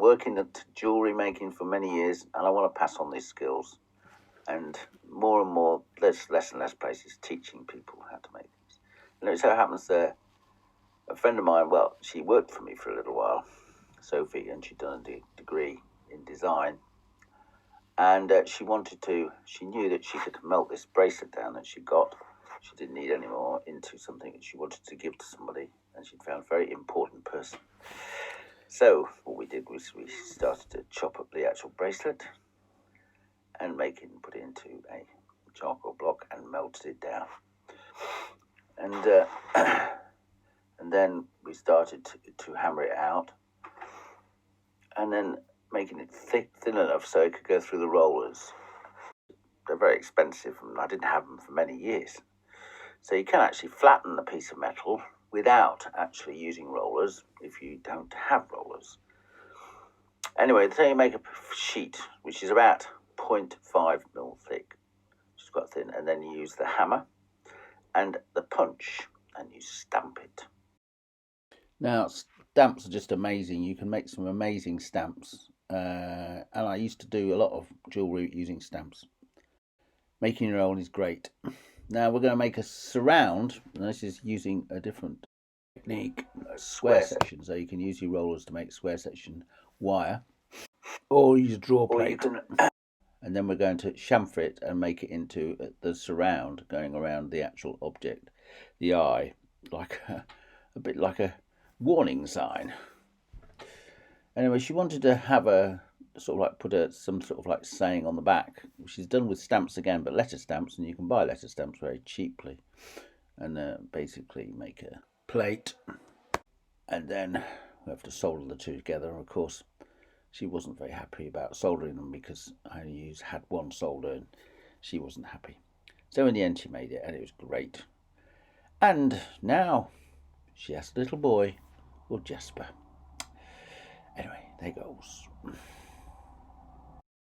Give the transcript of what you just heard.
working at jewellery making for many years, and I want to pass on these skills. And more and more, there's less and less places teaching people how to make these. And it so happens that a friend of mine, well, she worked for me for a little while, Sophia, and she'd done a degree in design. And she knew that she could melt this bracelet down that she got. She didn't need any more, into something that she wanted to give to somebody, and she'd found a very important person. So what we did was we started to chop up the actual bracelet and put it into a charcoal block and melted it down. And then we started to hammer it out, and then making it thin enough so it could go through the rollers. They're very expensive, and I didn't have them for many years. So you can actually flatten the piece of metal without actually using rollers if you don't have rollers. Anyway, so you make a sheet which is about 0.5 mil thick, which is quite thin, and then you use the hammer and the punch, and you stamp it. Now, stamps are just amazing. You can make some amazing stamps, and I used to do a lot of jewellery using stamps. Making your own is great. Now we're going to make a surround, and this is using a different technique, a square section. So you can use your rollers to make square section wire, or use a draw plate. And then we're going to chamfer it and make it into the surround going around the actual object, the eye, like a bit like a warning sign. Anyway, she wanted to have a sort of like put some sort of like saying on the back, which is done with stamps again, but letter stamps, and you can buy letter stamps very cheaply, and basically make a plate, and then we have to solder the two together. And of course, she wasn't very happy about soldering them because I only had one solder, and she wasn't happy. So in the end, she made it, and it was great. And now she has a little boy called Jasper. Anyway, there goes.